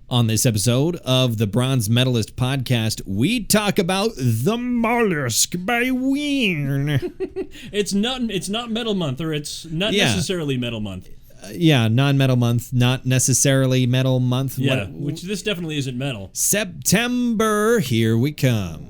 On this episode of the Bronze Metalist podcast, we talk about the Mollusk by Ween. It's not Metal Month, or it's not necessarily Metal Month. Non-metal month, not necessarily metal month. Yeah, which this definitely isn't metal. September, here we come.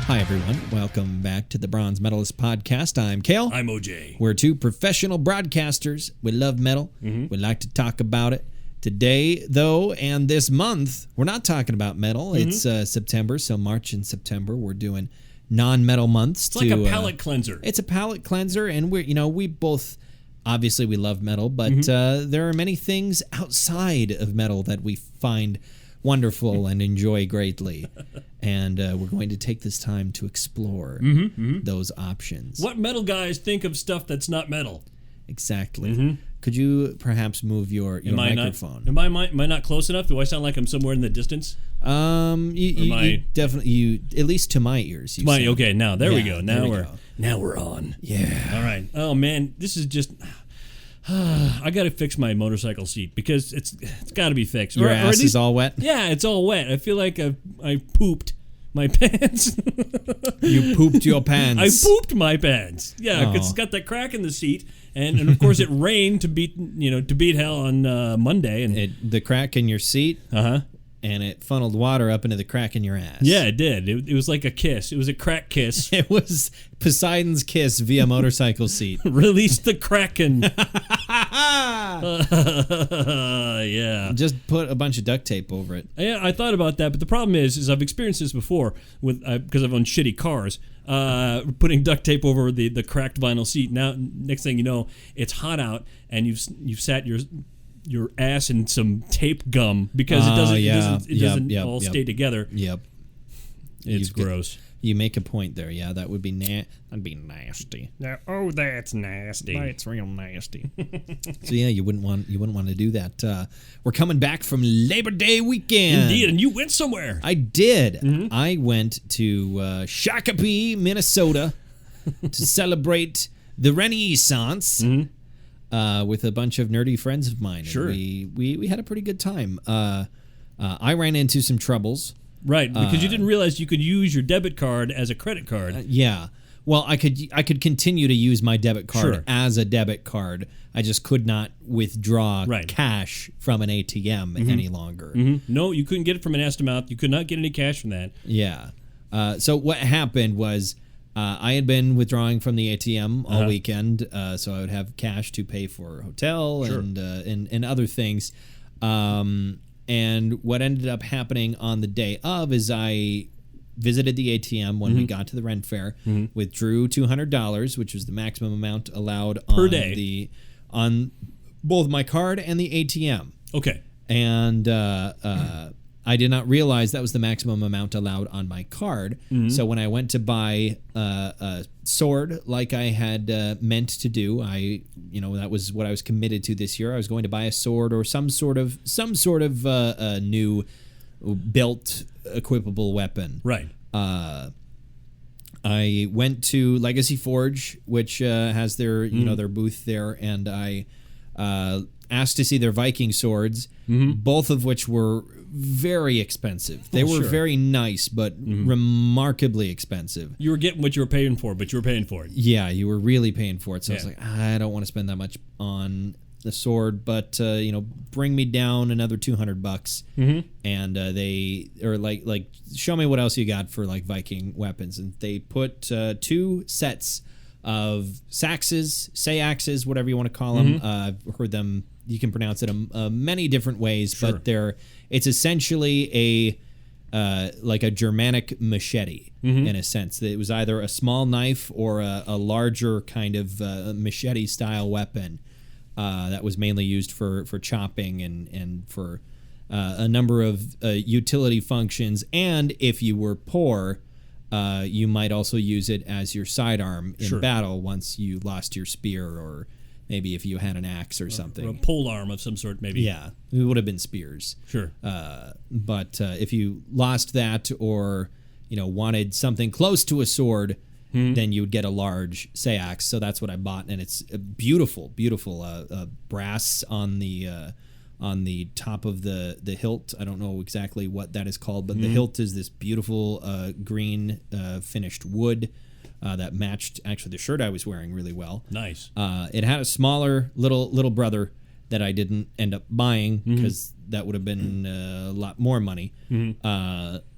Hi, everyone. Welcome back to the Bronze Metalist podcast. I'm Kale. I'm OJ. We're two professional broadcasters. We love metal. We like to talk about it. Today, though, and this month, we're not talking about metal. It's September, so March and September, we're doing non-metal months. It's like a palate cleanser. It's a palate cleanser, and we both, obviously, we love metal, but there are many things outside of metal that we find wonderful and enjoy greatly. And we're going to take this time to explore those options. What metal guys think of stuff that's not metal? Exactly. Could you perhaps move your microphone? Am I not close enough? Do I sound like I'm somewhere in the distance? You definitely, at least to my ears. Okay, now there we go. Now we're on. Yeah. All right. Oh man, this is just. I got to fix my motorcycle seat because it's got to be fixed. Your ass is all wet? Yeah, it's all wet. I feel like I pooped my pants. You pooped your pants. I pooped my pants. Yeah, because it's got that crack in the seat, and of course it rained to beat hell on Monday, and the crack in your seat. And it funneled water up into the crack in your ass. Yeah, it did. It was like a kiss. It was a crack kiss. It was Poseidon's kiss via motorcycle seat. Release the Kraken. Yeah. Just put a bunch of duct tape over it. Yeah, I thought about that, but the problem is I've experienced this before with because I've owned shitty cars. Putting duct tape over the cracked vinyl seat. Now, next thing you know, it's hot out, and you've sat your ass in some tape gum because it doesn't all stay together. Yep. It's gross. You make a point there. Yeah, that would be that'd be nasty. Oh, that's nasty. That's real nasty. So yeah, you wouldn't want to do that. We're coming back from Labor Day weekend. Indeed, and you went somewhere. I did. I went to Shakopee, Minnesota to celebrate the Renaissance. With a bunch of nerdy friends of mine. Sure. And we had a pretty good time. I ran into some troubles. Right, because you didn't realize you could use your debit card as a credit card. Yeah. Well, I could continue to use my debit card as a debit card. I just could not withdraw cash from an ATM any longer. No, you couldn't get it from an ass-to-mouth. You could not get any cash from that. Yeah. So what happened was I had been withdrawing from the ATM all weekend, so I would have cash to pay for hotel and other things. And what ended up happening on the day of is I visited the ATM when we got to the Ren Fair, withdrew $200, which was the maximum amount allowed per day on both my card and the ATM. Okay. And I did not realize that was the maximum amount allowed on my card. So when I went to buy a sword, like I had meant to do, that was what I was committed to this year. I was going to buy a sword or some sort of new built equipable weapon. Right. I went to Legacy Forge, which has their their booth there, and I asked to see their Viking swords, both of which were very expensive. They were very nice, but remarkably expensive. You were getting what you were paying for, but you were paying for it. Yeah, you were really paying for it. So I was like, I don't want to spend that much on the sword, but bring me down another $200. And they are like, show me what else you got for like Viking weapons, and they put 2 sets of saxes, whatever you want to call them. I've heard them. You can pronounce it many different ways, but it's essentially like a Germanic machete in a sense. It was either a small knife or a larger kind of machete style weapon that was mainly used for chopping and for a number of utility functions. And if you were poor, You might also use it as your sidearm in battle once you lost your spear, or maybe if you had an axe or something. Or a pole arm of some sort, maybe. Yeah, it would have been spears. Sure. But if you lost that, or wanted something close to a sword, then you would get a large seax. So that's what I bought, and it's beautiful brass on the top of the hilt. I don't know exactly what that is called, but the hilt is this beautiful green finished wood that matched actually the shirt I was wearing really well. Nice. It had a smaller little brother that I didn't end up buying because that would have been a lot more money.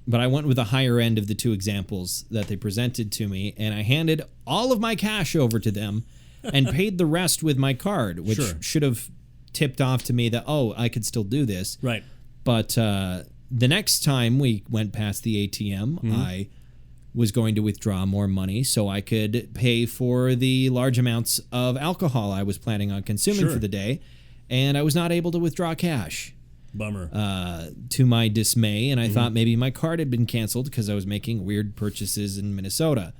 But I went with the higher end of the two examples that they presented to me, and I handed all of my cash over to them and paid the rest with my card, which should have tipped off to me that, I could still do this. Right. But the next time we went past the ATM, I was going to withdraw more money so I could pay for the large amounts of alcohol I was planning on consuming for the day, and I was not able to withdraw cash. Bummer. To my dismay, and I thought maybe my card had been canceled because I was making weird purchases in Minnesota.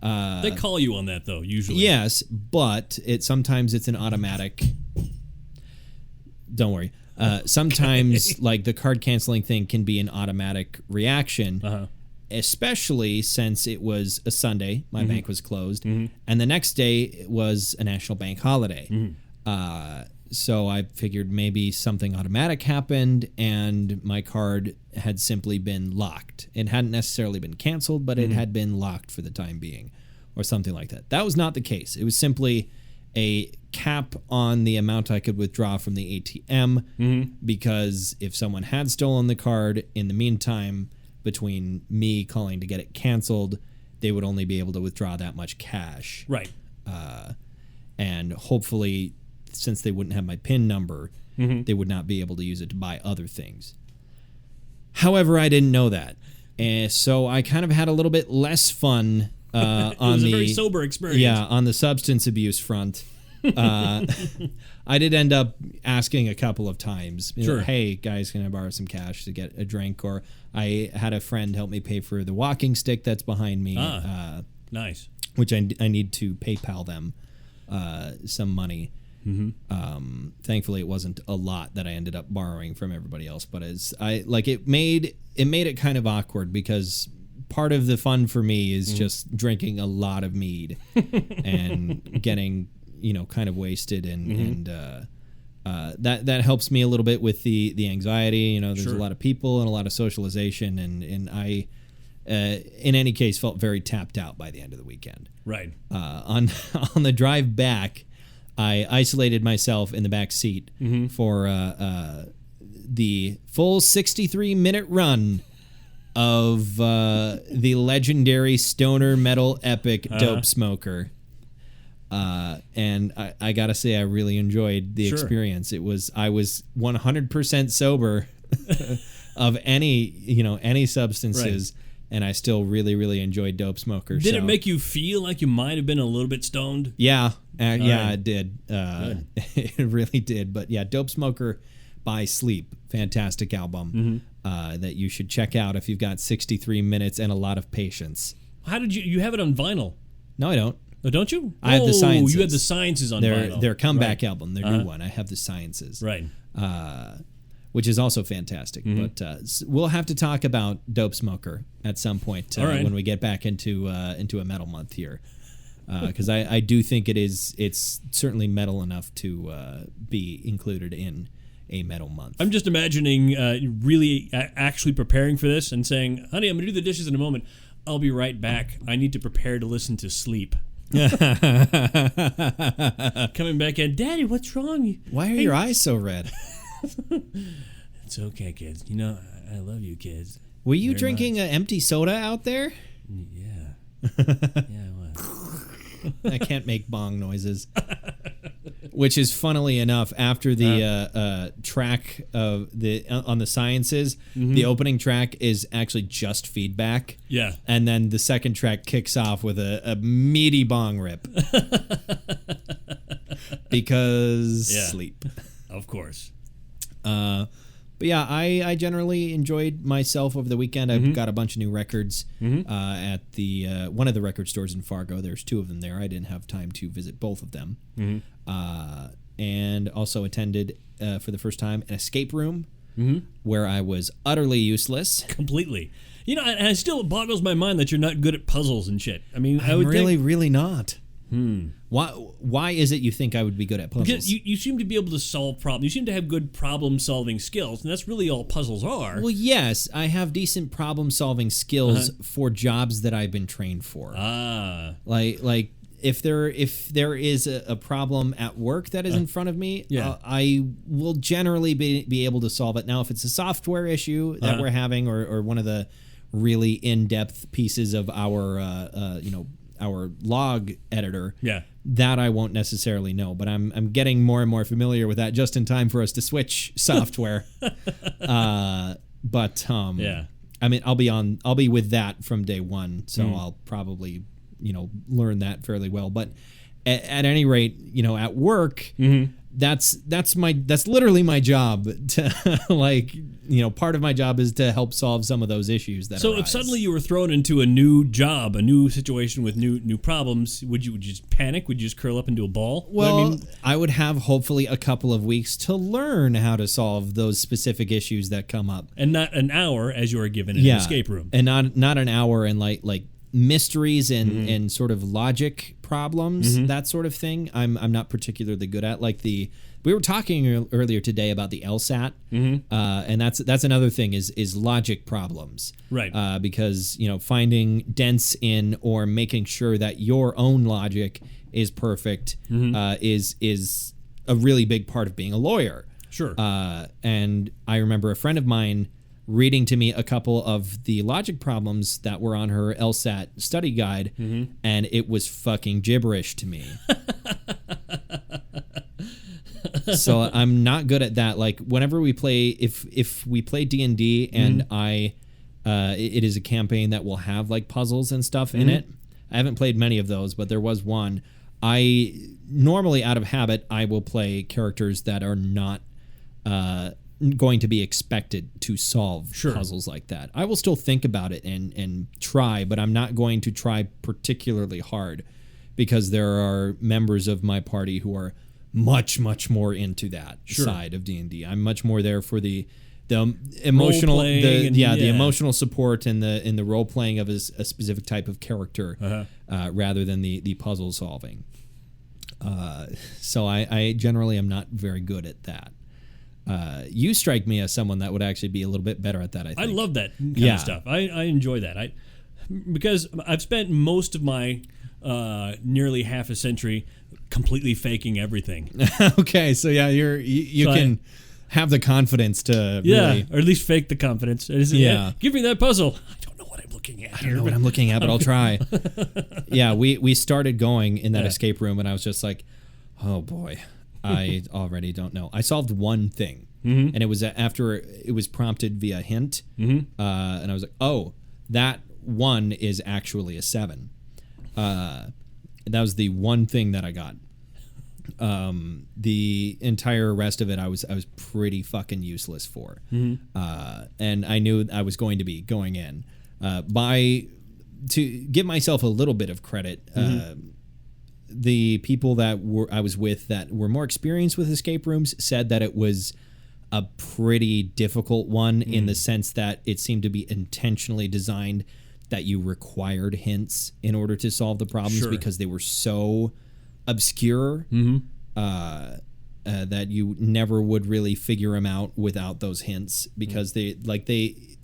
They call you on that, though, usually. Yes, but sometimes it's an automatic... Don't worry. Sometimes, like, the card canceling thing can be an automatic reaction, especially since it was a Sunday. My bank was closed, and the next day it was a national bank holiday. So I figured maybe something automatic happened, and my card had simply been locked. It hadn't necessarily been canceled, but it had been locked for the time being, or something like that. That was not the case. It was simply a cap on the amount I could withdraw from the ATM, because if someone had stolen the card in the meantime, between me calling to get it canceled, they would only be able to withdraw that much cash. Right. And hopefully, since they wouldn't have my PIN number, they would not be able to use it to buy other things. However, I didn't know that. And so I kind of had a little bit less fun it was a very sober experience. Yeah, on the substance abuse front. I did end up asking a couple of times, hey, guys, can I borrow some cash to get a drink? Or I had a friend help me pay for the walking stick that's behind me. Nice. Which I need to PayPal them some money. Thankfully, it wasn't a lot that I ended up borrowing from everybody else, but it made it kind of awkward, because part of the fun for me is just drinking a lot of mead and getting kind of wasted, and that helps me a little bit with the anxiety. There's a lot of people and a lot of socialization, and I in any case felt very tapped out by the end of the weekend. Right. On the drive back, I isolated myself in the back seat for the full 63-minute run of the legendary stoner metal epic Dope Smoker. And I gotta say, I really enjoyed the experience. I was 100% sober of any substances. Right. And I still really, really enjoyed Dope Smoker. Did it make you feel like you might have been a little bit stoned? Yeah, it did. It really did. But yeah, Dope Smoker by Sleep, fantastic album that you should check out if you've got 63 minutes and a lot of patience. How did you have it on vinyl? No, I don't. Oh, don't you? I have the Sciences. You had the Sciences on vinyl. Their comeback album, their new one. I have the Sciences. Right. Which is also fantastic. But we'll have to talk about Dope Smoker at some point when we get back into a metal month here. Because I do think it's certainly metal enough to be included in a metal month. I'm just imagining really actually preparing for this and saying, honey, I'm going to do the dishes in a moment. I'll be right back. I need to prepare to listen to Sleep. Coming back in, Daddy, what's wrong? Why are your eyes so red? It's okay, kids. I love you, kids. Were you drinking an empty soda out there? Yeah. Yeah, I was. I can't make bong noises. Which is, funnily enough, after the track of on the Sciences, the opening track is actually just feedback. Yeah. And then the second track kicks off with a meaty bong rip. Because sleep. Of course. But But yeah, I generally enjoyed myself over the weekend. I've got a bunch of new records at the one of the record stores in Fargo. There's 2 of them there. I didn't have time to visit both of them. And also attended for the first time an escape room where I was utterly useless. Completely. You know, and it still boggles my mind that you're not good at puzzles and shit. I mean, I would really not. Why is it you think I would be good at puzzles? Because you seem to be able to solve problems. You seem to have good problem-solving skills, and that's really all puzzles are. Well, yes, I have decent problem-solving skills for jobs that I've been trained for. Like if there is a problem at work that is in front of me, I will generally be able to solve it. Now, if it's a software issue that we're having, or one of the really in-depth pieces of our our log editor, that I won't necessarily know, but I'm getting more and more familiar with that just in time for us to switch software. I mean, I'll be with that from day one, so I'll probably learn that fairly well. But at any rate, at work, that's literally my job to part of my job is to help solve some of those issues that arise. If suddenly you were thrown into a new job, a new situation with new problems, would you just panic? Would you just curl up into a ball? Well, I would have hopefully a couple of weeks to learn how to solve those specific issues that come up, and not an hour as you are given in an escape room, and not an hour and like mysteries and sort of logic problems, that sort of thing. I'm not particularly good at. We were talking earlier today about the LSAT, and that's another thing is logic problems, right? Because finding dents in or making sure that your own logic is perfect is a really big part of being a lawyer. Sure. And I remember a friend of mine reading to me a couple of the logic problems that were on her LSAT study guide, and it was fucking gibberish to me. So I'm not good at that. Like whenever we play, if we play D&D and it is a campaign that will have like puzzles and stuff in it. I haven't played many of those, but there was one. I normally, out of habit, I will play characters that are not going to be expected to solve puzzles like that. I will still think about it and try, but I'm not going to try particularly hard because there are members of my party who are much more into that side of D&D. I'm much more there for the emotional the emotional support and the role playing of a specific type of character rather than the puzzle solving. So I generally am not very good at that. You strike me as someone that would actually be a little bit better at that, I think. I love that kind of stuff. I enjoy that. Because I've spent most of my nearly half a century completely faking everything. Okay, so you can have the confidence to really, or at least fake the confidence. Give me that puzzle. I don't know what I'm looking at. I don't know what I'm looking at, but I'll try. We started going in that escape room, and I was just like, oh boy, I already don't know. I solved one thing, and it was after it was prompted via hint, and I was like, oh, that one is actually a 7. That was the one thing that I got. The entire rest of it, I was pretty fucking useless for, and I knew I was going to be going in. To give myself a little bit of credit, the people that I was with that were more experienced with escape rooms said that it was a pretty difficult one in the sense that it seemed to be intentionally designed that you required hints in order to solve the problems because they were so obscure that you never would really figure them out without those hints because it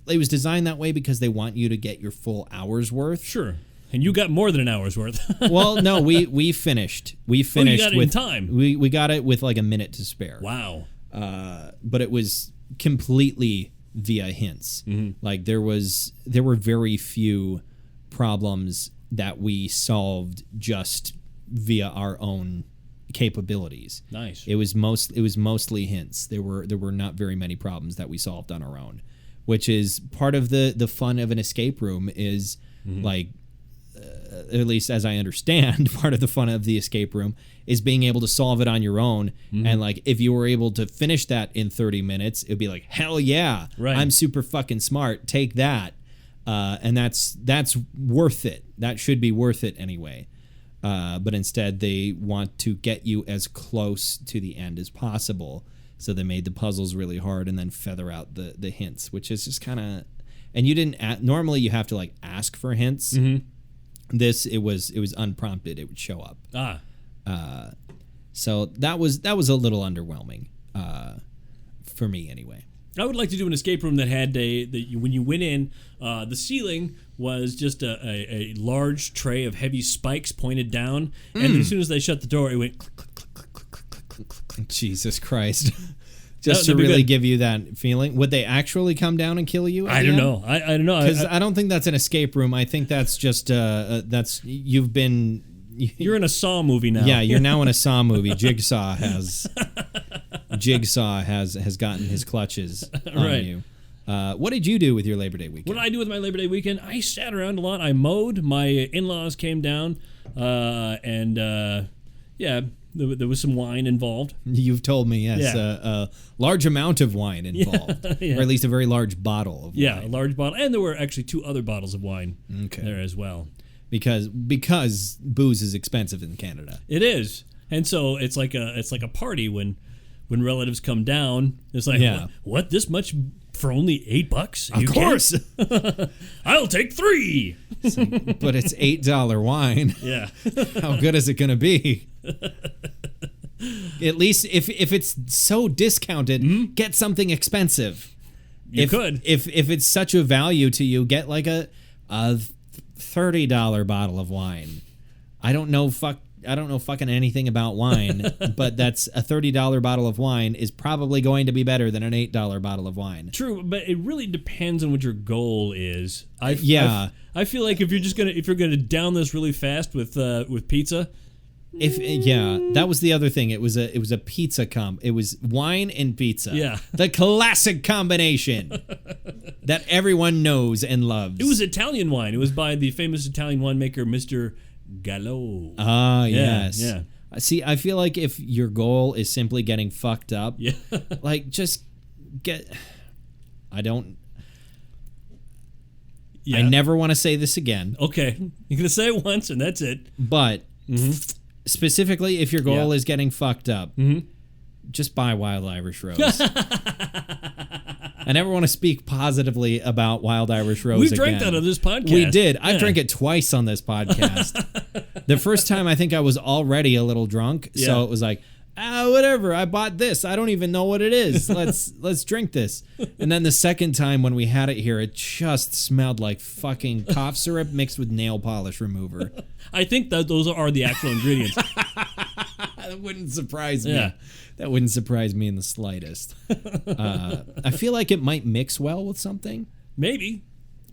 was designed that way because they want you to get your full hour's worth. Sure. And you got more than an hour's worth. Well, no, we finished. We finished you got it in time. We got it with like a minute to spare. Wow. But it was completely via hints. Like there were very few problems that we solved just via our own capabilities. Nice. It was mostly hints. There were not very many problems that we solved on our own, which is part of the fun of an escape room is like at least as I understand, part of the fun of the escape room is being able to solve it on your own. And like, if you were able to finish that in 30 minutes, it'd be like, hell yeah, Right. I'm super fucking smart. Take that. And that's worth it. That should be worth it anyway. But instead, they want to get you as close to the end as possible. So they made the puzzles really hard and then feather out the hints, which is just kind of. And you didn't. Normally, you have to like ask for hints. This it was unprompted. It would show up. So that was a little underwhelming for me anyway. I would like to do an escape room that had when you went in, the ceiling was just a large tray of heavy spikes pointed down, and as soon as they shut the door, it went click, click, click, click, click, click, click, click, click. Jesus Christ. Just to That'd be really good. give you that feeling. Would they actually come down and kill you? I don't know. I don't know. Because I don't think that's an escape room. I think that's just you've been. You're in a Saw movie now. Yeah, you're now in a Saw movie. Jigsaw has gotten his clutches on Right. you. What did you do with your Labor Day weekend? What did I do with my Labor Day weekend? I sat around a lot. I mowed. My in-laws came down, and there was some wine involved. You've told me, yes, Yeah. a large amount of wine involved, Yeah. or at least a very large bottle of Yeah, wine. a large bottle, and there were actually 2 other bottles of wine Okay. there as well. Because booze is expensive in Canada. It is, and so it's like a party when relatives come down. It's like, Yeah. what this much for only $8? Of course, I'll take 3. but it's $8 wine. Yeah, How good is it going to be? At least if it's so discounted, get something expensive. you could. If it's such a value to you, get like a $30 bottle of wine. I don't know fucking anything about wine, but that's a $30 bottle of wine is probably going to be better than an $8 bottle of wine. True, but it really depends on what your goal is. I feel like if you're gonna down this really fast with pizza. That was the other thing. It was a pizza It was wine and pizza. Yeah. The classic combination that everyone knows and loves. It was Italian wine. It was by the famous Italian winemaker Mr. Gallo. Ah, Yeah, yes. yeah. See, I feel like if your goal is simply getting fucked up, Yeah. like just get. I don't. Yeah. I never want to say this again, Okay, you're gonna say it once and that's it. but specifically, if your goal Yeah. is getting fucked up, just buy Wild Irish Rose. I never want to speak positively about Wild Irish Rose We again. drank that on this podcast. We did. I Yeah. drank it twice on this podcast. The first time, I think I was already a little drunk, Yeah. so it was like, whatever. I bought this. I don't even know what it is. Let's drink this. And then the second time when we had it here, it just smelled like fucking cough syrup mixed with nail polish remover. I think that those are the actual ingredients. That wouldn't surprise me. Yeah. That wouldn't surprise me in the slightest. I feel like it might mix well with something. Maybe.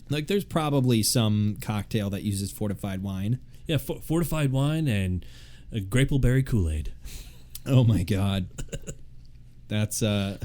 Like there's probably some cocktail that uses fortified wine. Yeah, fortified wine and a Grapelberry Kool-Aid. Oh my god. That's Yeah.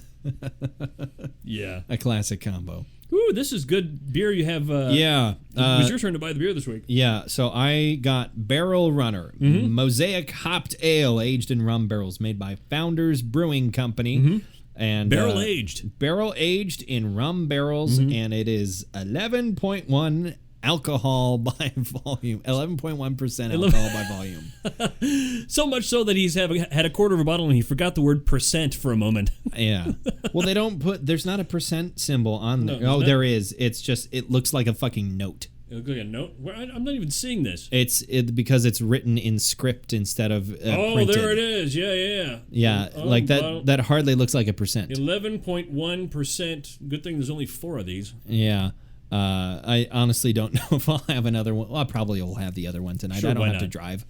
a classic combo. Ooh, this is good beer you have. Yeah. It was your turn to buy the beer this week. Yeah, so I got Barrel Runner, Mosaic Hopped Ale aged in rum barrels made by Founders Brewing Company. And Barrel aged. Barrel aged in rum barrels, and it is 11.1 alcohol by volume. 11.1% alcohol by volume. So much so that he's had a quarter of a bottle and he forgot the word percent for a moment. Yeah. Well, they don't there's not a percent symbol on there. No, Oh, there's there is. It's just, it looks like a fucking note. It looks like a note. I'm not even seeing this. Because it's written in script instead of printed. There it is. Yeah. Yeah, Oh, like that. bottle. That hardly looks like a percent. 11.1%. Good thing there's only 4 of these. Yeah. I honestly don't know if I'll have another one. Well, I probably will have the other one tonight. Sure, I don't why have to not? drive.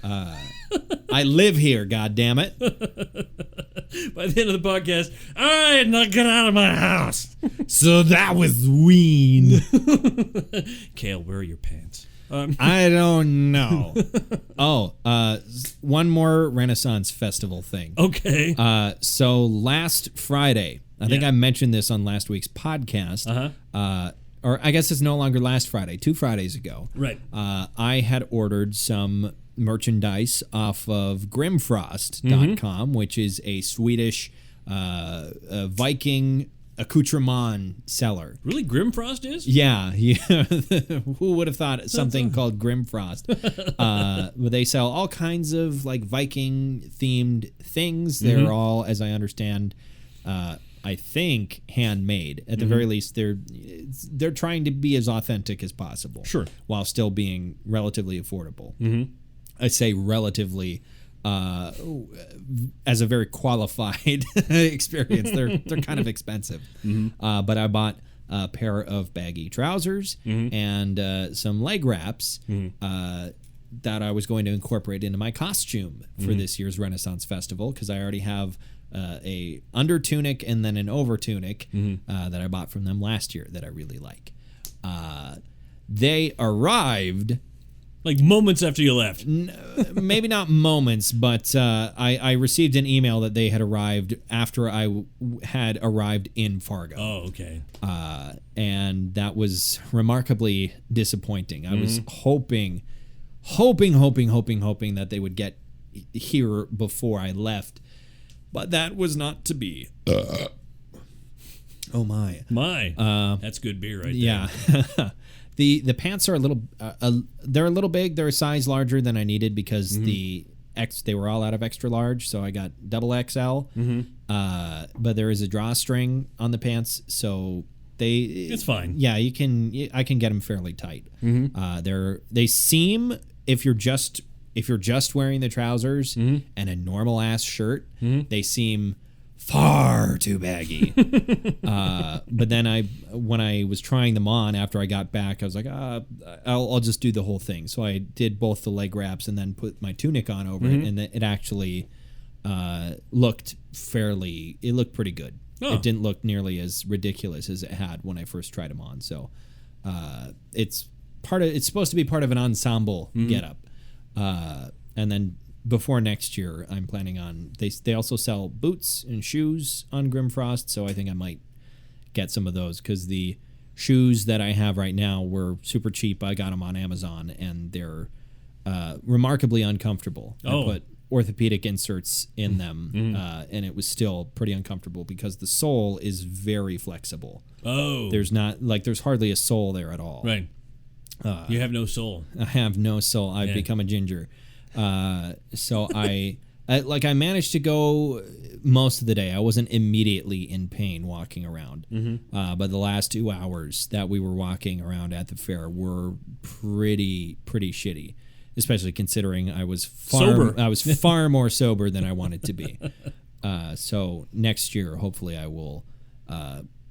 I live here, goddammit. By the end of the podcast, I had not get out of my house. So that was Ween. Kale, where are your pants? I don't know. One more Renaissance Festival thing. Okay. So last Friday, I think Yeah. I mentioned this on last week's podcast. or I guess it's no longer last Friday, 2 Fridays ago. Right. I had ordered some merchandise off of Grimfrost.com, which is a Swedish Viking accoutrement seller. Really, Grimfrost is? Yeah. Who would have thought something called Grimfrost? They sell all kinds of like Viking themed things. They're all, as I understand, I think handmade. At the very least, they're trying to be as authentic as possible. Sure. While still being relatively affordable. I say relatively as a very qualified experience. They're kind of expensive. But I bought a pair of baggy trousers and some leg wraps that I was going to incorporate into my costume for this year's Renaissance Festival, because I already have a under tunic and then an over tunic that I bought from them last year that I really like. They arrived like moments after you left. Maybe not moments, but I received an email that they had arrived after I had arrived in Fargo. Oh, okay. And that was remarkably disappointing. I was hoping that they would get here before I left, but that was not to be. Oh my! That's good beer right there. Yeah. The pants are a little they're a little big. They're a size larger than I needed because they were all out of extra large, so I got double XL. But there is a drawstring on the pants, so it's fine. Yeah, I can get them fairly tight. They seem, if you're just wearing the trousers and a normal ass shirt, they seem far too baggy. But then when I was trying them on after I got back, I was like, I'll just do the whole thing. So I did both the leg wraps and then put my tunic on over it, and it actually looked pretty good. Oh. It didn't look nearly as ridiculous as it had when I first tried them on. So it's supposed to be part of an ensemble getup. And then before next year, I'm planning on, they also sell boots and shoes on Grimfrost, so I think I might get some of those, because the shoes that I have right now were super cheap. I got them on Amazon, and they're remarkably uncomfortable. I put orthopedic inserts in them, and it was still pretty uncomfortable because the sole is very flexible. Oh. There's hardly a sole there at all. Right. You have no soul. I have no soul. I've become a ginger. So I managed to go most of the day. I wasn't immediately in pain walking around. But the last 2 hours that we were walking around at the fair were pretty shitty, especially considering I was far more sober than I wanted to be. So next year, hopefully I will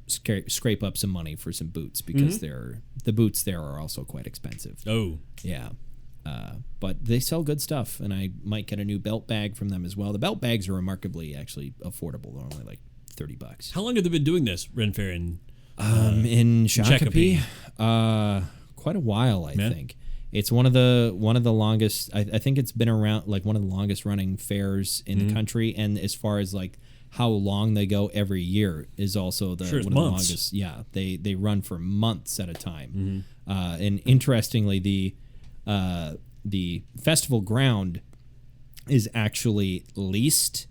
scrape up some money for some boots, because the boots there are also quite expensive. Oh. Yeah. But they sell good stuff, and I might get a new belt bag from them as well. The belt bags are remarkably actually affordable. They're only like $30. How long have they been doing this, Ren Fair in Shakopee? Quite a while, I think. It's one of the longest. I think it's been around, like one of the longest running fairs in the country, and as far as like how long they go every year is also one of the longest. Yeah, they run for months at a time. And interestingly, the festival ground is actually leased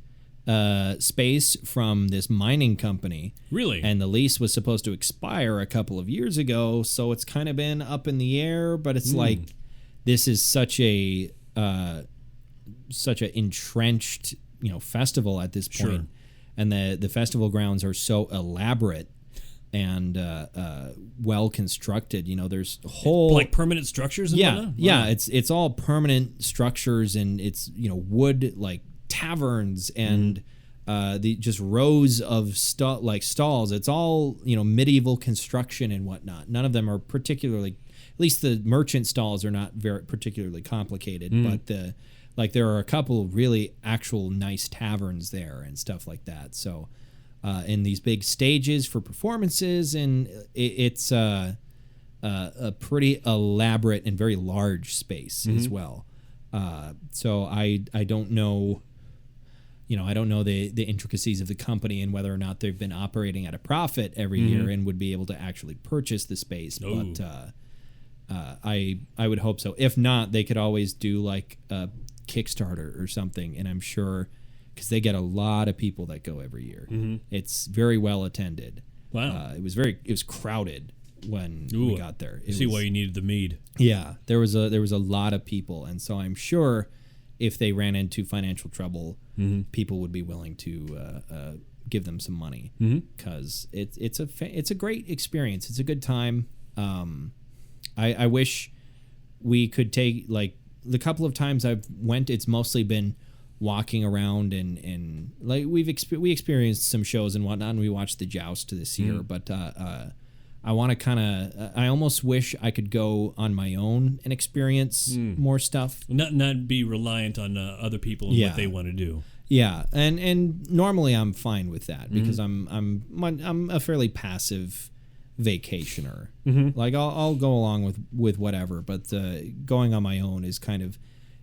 space from this mining company. Really? And the lease was supposed to expire a couple of years ago, so it's kind of been up in the air, but it's like this is such a entrenched, festival at this point. Sure. And the festival grounds are so elaborate and well constructed. There's whole like permanent structures and whatnot? Yeah, it's all permanent structures, and it's wood like taverns and the just rows of stalls. It's all medieval construction and whatnot. None of them are particularly, at least the merchant stalls are not very particularly complicated, but there are a couple really actual nice taverns there and stuff like that. So in these big stages for performances, and it's a pretty elaborate and very large space as well. So I don't know, I don't know the intricacies of the company and whether or not they've been operating at a profit every year and would be able to actually purchase the space. Ooh. But I would hope so. If not, they could always do like a Kickstarter or something, and I'm sure because they get a lot of people that go every year. It's very well attended. Wow. It was crowded when we got there. See why you needed the mead. Yeah, there was a lot of people, and so I'm sure if they ran into financial trouble, people would be willing to give them some money because it's a great experience. It's a good time. I wish we could take like the couple of times I've went. It's mostly been walking around and like we experienced some shows and whatnot, and we watched the Joust this year, but I want to I almost wish I could go on my own and experience more stuff. Not be reliant on other people and what they want to do. Yeah, and normally I'm fine with that because I'm a fairly passive vacationer. Like I'll go along with whatever, but going on my own is kind of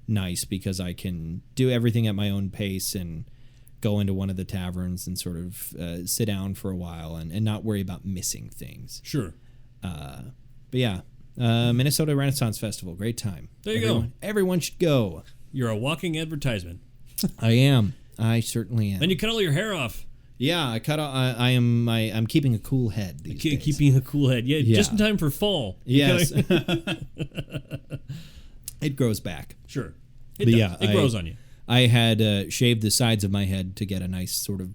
nice because I can do everything at my own pace and go into one of the taverns and sort of sit down for a while and not worry about missing things. Sure. But yeah, Minnesota Renaissance Festival, great time. There you go. Everyone should go. You're a walking advertisement. I am. I certainly am. Then you cut all your hair off. Yeah, I'm keeping a cool head these days. Keeping a cool head. Yeah, just in time for fall. Yes. It grows back. Sure. It grows on you. I had shaved the sides of my head to get a nice sort of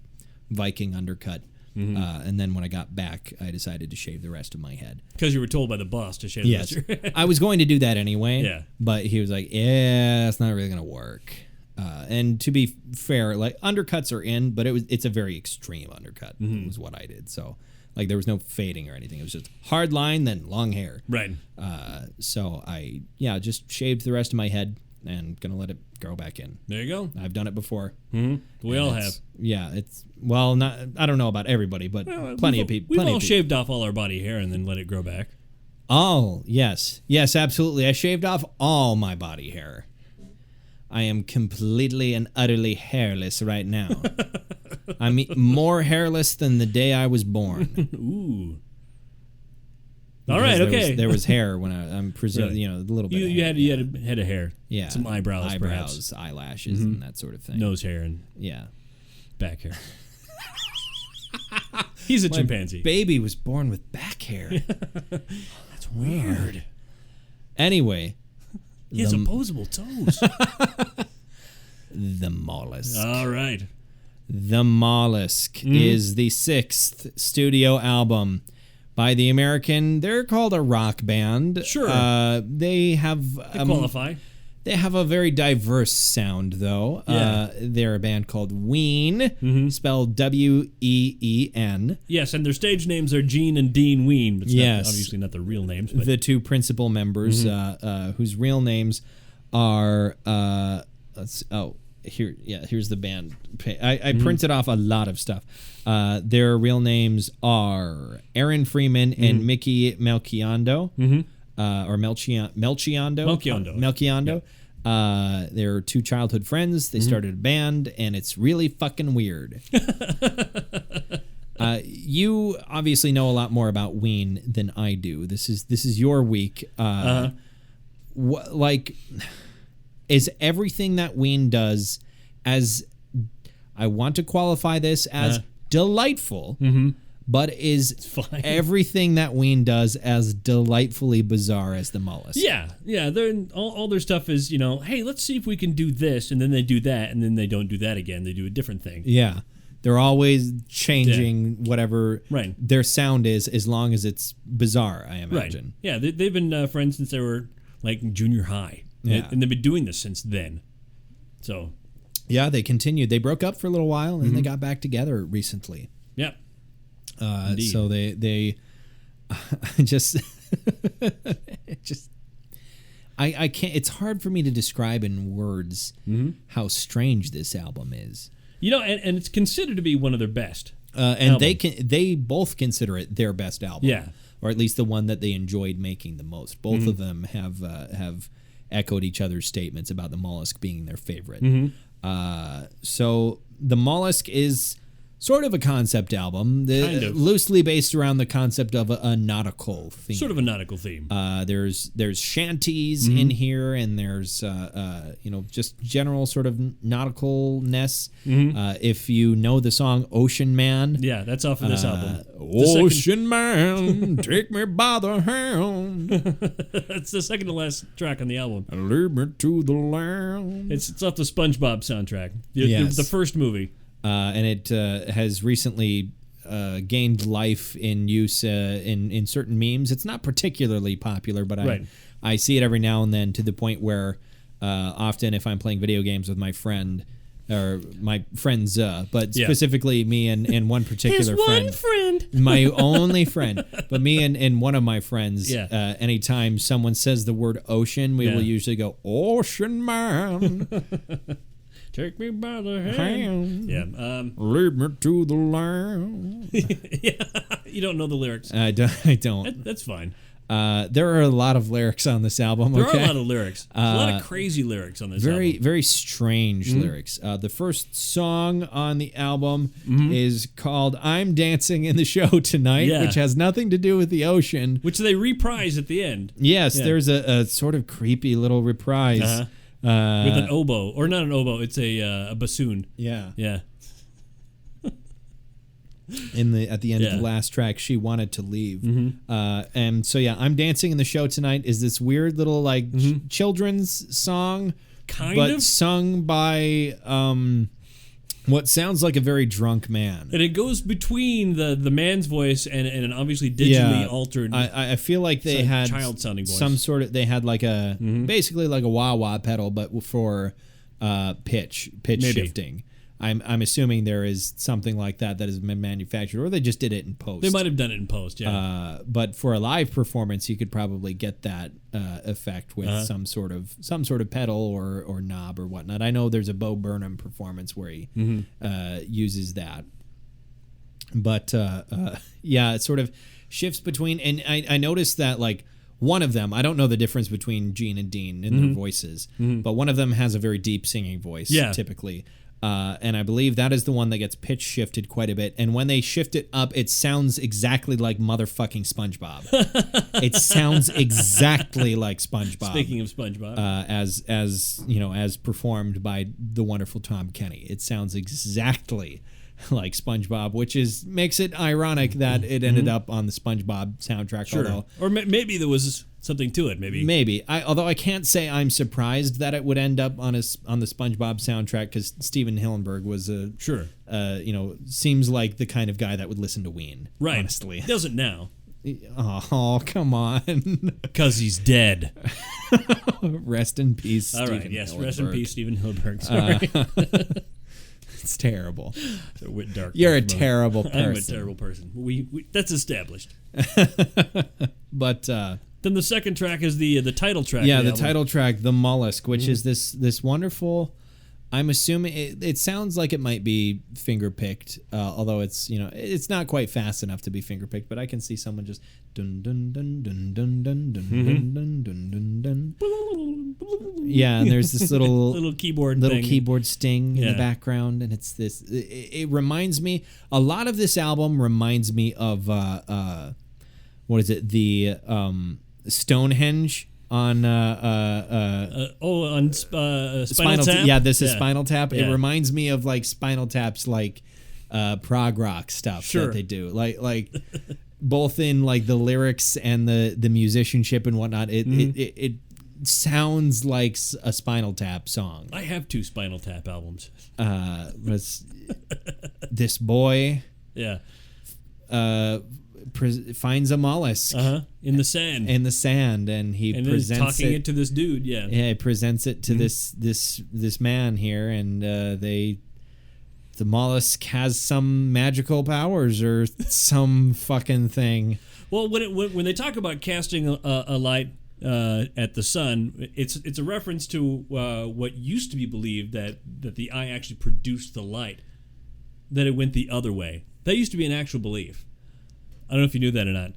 Viking undercut. And then when I got back, I decided to shave the rest of my head. Because you were told by the boss to shave the rest of your head. I was going to do that anyway. Yeah. But he was like, yeah, that's not really going to work. And to be fair, like undercuts are in, but it's a very extreme undercut was what I did. So like there was no fading or anything. It was just hard line, then long hair. Right. So I just shaved the rest of my head and gonna let it grow back in. There you go. I've done it before. We all have. Yeah, I don't know about everybody, but plenty of people. We've all shaved off all our body hair and then let it grow back. Oh, yes, absolutely. I shaved off all my body hair. I am completely and utterly hairless right now. I'm more hairless than the day I was born. Ooh. All right, okay. There was hair when I'm presuming, a little bit. You had a head of hair. Yeah. Some eyebrows, perhaps. Eyelashes, and that sort of thing. Nose hair and back hair. He's a chimpanzee. Baby was born with back hair. That's weird. Anyway. He has opposable toes. The Mollusk. All right. The Mollusk is the 6th studio album by the American. They're called a rock band. Sure. They qualify. They have a very diverse sound, though. Yeah. They're a band called Ween, spelled W-E-E-N. Yes, and their stage names are Gene and Dean Ween. But obviously not the real names. But. The two principal members, whose real names are... here's the band. I printed off a lot of stuff. Their real names are Aaron Freeman and Mickey Melchiondo. Or Melchiondo. Yeah. They're two childhood friends. They started a band, and it's really fucking weird. You obviously know a lot more about Ween than I do. This is your week. Is everything that Ween does as I want to qualify this as delightful, but is everything that Ween does as delightfully bizarre as the Mollusk? Yeah. All their stuff is, hey, let's see if we can do this, and then they do that, and then they don't do that again. They do a different thing. Yeah. They're always changing whatever their sound is, as long as it's bizarre, I imagine. Right. Yeah, they've been friends since they were like junior high. Yeah. And they've been doing this since then. So. Yeah, they continued. They broke up for a little while, and they got back together recently. Yeah. So they just I can't. It's hard for me to describe in words how strange this album is. And it's considered to be one of their best. And they both consider it their best album. Yeah. Or at least the one that they enjoyed making the most. Both of them have echoed each other's statements about the Mollusk being their favorite. So the Mollusk is sort of a concept album, Kind of. loosely based around the concept of a nautical theme. Sort of a nautical theme. There's shanties in here, and there's just general sort of nauticalness. If you know the song "Ocean Man," Yeah, that's off of this album. Ocean Man, take me by the hand, That's the second to last track on the album. lead me to the land. It's off the SpongeBob soundtrack. Yes. The first movie. And it has recently gained life in use in certain memes. It's not particularly popular, but I see it every now and then, to the point where often if I'm playing video games with my friend or my friends, but specifically me and one particular friend, my only friend, but me and one of my friends, anytime someone says the word ocean, we will usually go, "Ocean Man." Take me by the hand. Yeah. Lead me to the land. Yeah. You don't know the lyrics. I don't. That's fine. There are a lot of lyrics on this album. There are a lot of lyrics. There's a lot of crazy lyrics on this album. Very strange lyrics. The first song on the album is called "I'm Dancing in the Show Tonight," which has nothing to do with the ocean. Which they reprise at the end. Yes, there's a sort of creepy little reprise. With an oboe. Or not an oboe, it's a bassoon. Yeah. Yeah. At the end of the last track, she wanted to leave. And so I'm Dancing in the Show Tonight is this weird little children's song, but sung by what sounds like a very drunk man. And it goes between the man's voice and an obviously digitally altered. I feel like they had child sounding voice. Some sort of, they had like a basically like a wah-wah pedal, but for pitch shifting. I'm assuming there is something like that has been manufactured, or they just did it in post. They might have done it in post, yeah. But for a live performance, you could probably get that effect with some sort of pedal or knob or whatnot. I know there's a Bo Burnham performance where he uses that. But it sort of shifts between, and I noticed that like one of them, I don't know the difference between Gene and Dean in their voices, but one of them has a very deep singing voice, typically. And I believe that is the one that gets pitch shifted quite a bit. And when they shift it up, it sounds exactly like motherfucking SpongeBob. It sounds exactly like SpongeBob. Speaking of SpongeBob, as performed by the wonderful Tom Kenny, it sounds exactly like SpongeBob, which makes it ironic that it ended up on the SpongeBob soundtrack. Sure. Or maybe there was something to it. Maybe. Although I can't say I'm surprised that it would end up on the SpongeBob soundtrack, because Steven Hillenburg was seems like the kind of guy that would listen to Ween. Right. Honestly, he doesn't now. Oh, come on. Because he's dead. Rest in peace. All Steven right. Yes. Hillenburg. Rest in peace, Steven Hillenburg. Sorry. It's terrible. It's a wit dark. You're a terrible person. I'm a terrible person. We that's established. But then the second track is the title track. Yeah, the title track, "The Mollusk," which is this wonderful. I'm assuming it sounds like it might be finger picked, although it's not quite fast enough to be finger picked. But I can see someone just dun dun dun dun dun dun dun dun dun dun dun dun. Yeah, and there's this little keyboard sting in the background, and it's this. It reminds me. A lot of this album reminds me of what is it? The Stonehenge. On Spinal Tap. Yeah, this is Spinal Tap. It reminds me of like Spinal Tap's like prog rock stuff that they do, like both in like the lyrics and the musicianship and whatnot. It sounds like a Spinal Tap song. I have 2 Spinal Tap albums. This boy, finds a mollusk in the sand, and he presents talking it to this dude. He presents it to this man here, and the mollusk has some magical powers or some fucking thing. Well, when they talk about casting a light at the sun, it's a reference to what used to be believed that the eye actually produced the light, that it went the other way. That used to be an actual belief. I don't know if you knew that or not.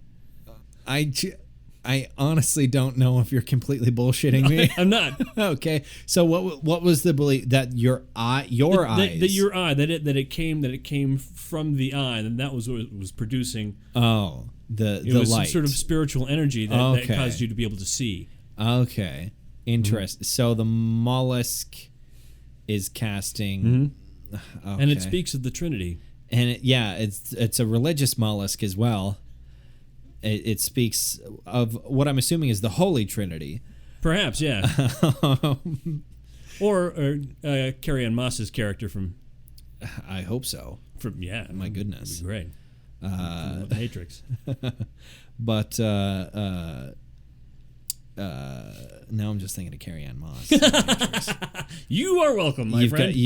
I honestly don't know if you're completely bullshitting me. I'm not. Okay, so what was the belief that your eyes, that it came from the eye, and that was what it was producing. Oh, the was light, some sort of spiritual energy that caused you to be able to see. Okay, interesting. So the mollusk is casting, okay. And it speaks of the Trinity. And it's a religious mollusk as well. It speaks of what I'm assuming is the Holy Trinity. Perhaps, yeah. or Carrie-Anne Moss's character from... I hope so. My goodness. That'd be great. From the Matrix. But now I'm just thinking of Carrie-Anne Moss. You are welcome, my friend.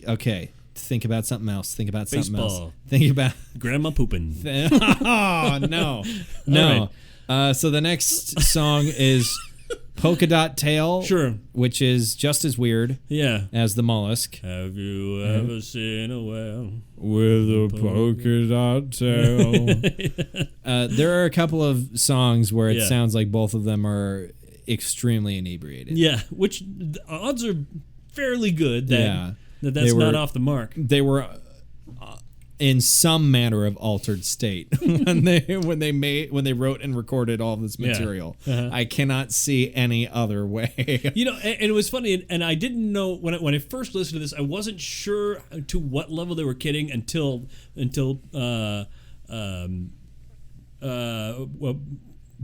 Okay. Think about something else. Think about something Baseball. else. Think about Grandma pooping. Oh no. Right. So the next song is Polka Dot Tail. Sure. Which is just as weird. Yeah. As the mollusk. Have you ever seen a whale with a polka dot tail? There are a couple of songs where it sounds like both of them are extremely inebriated. Yeah, which the odds are fairly good that's not off the mark. They were in some manner of altered state when they wrote and recorded all this material. I cannot see any other way. And it was funny, and I didn't know when I first listened to this, I wasn't sure to what level they were kidding until Polka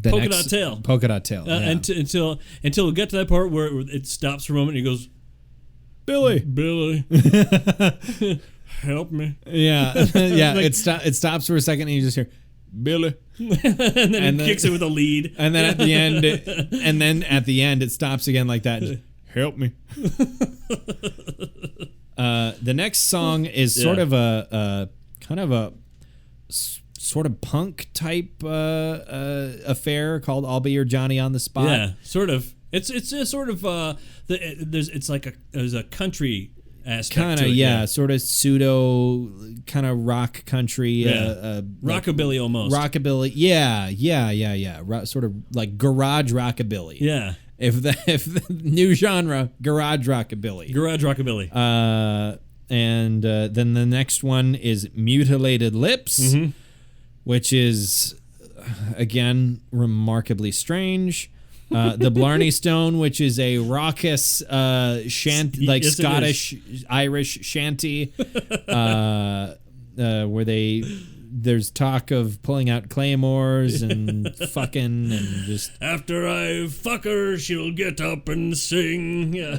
Dot Tail. Polka Dot Tail. Until we get to that part where it stops for a moment and he goes, Billy, help me. Yeah. It stops for a second and you just hear Billy, and then kicks it with a lead, and then at the end, it stops again like that. Just, help me. The next song is sort of a kind of a sort of punk type affair called "I'll Be Your Johnny on the Spot." Yeah, sort of. It's a sort of there's a country aspect kind of, to it, sort of pseudo kind of rock country, rockabilly almost. Rockabilly, sort of like garage rockabilly. Yeah. If the new genre, garage rockabilly. Garage rockabilly. And then the next one is Mutilated Lips, which is again remarkably strange. The Blarney Stone, which is a raucous shanty, like Scottish Irish shanty, where there's talk of pulling out claymores and fucking and just after I fuck her, she'll get up and sing. Yeah.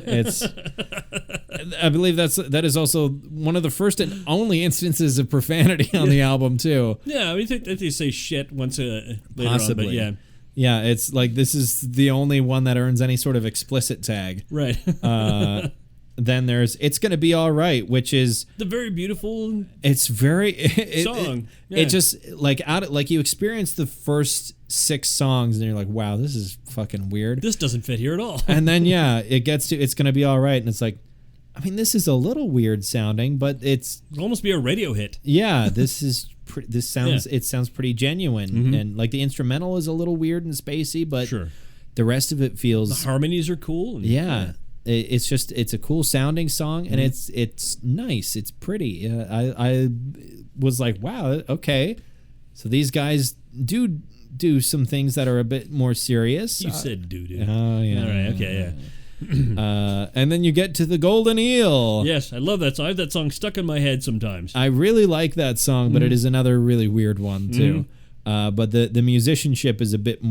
I believe that is also one of the first and only instances of profanity on the album too. Yeah, I think they say shit once later possibly. On, but yeah. Yeah, it's like this is the only one that earns any sort of explicit tag. Right. Then there's It's Gonna Be All Right, which is the very beautiful song. It just like you experience the first 6 songs and you're like, wow, this is fucking weird. This doesn't fit here at all. And then it gets to It's Gonna Be All Right, and it's like, I mean, this is a little weird sounding, but it's it'll almost be a radio hit. Yeah, it sounds pretty genuine, and like the instrumental is a little weird and spacey, but the rest of it feels the harmonies are cool. It's a cool sounding song, and it's nice, it's pretty. I was like, wow, okay, so these guys do some things that are a bit more serious. You said doo. Oh yeah. All right. Okay. Yeah. And then you get to the Golden Eel. Yes, I love that song. I have that song stuck in my head sometimes. I really like that song, but it is another really weird one too. But the musicianship is a bit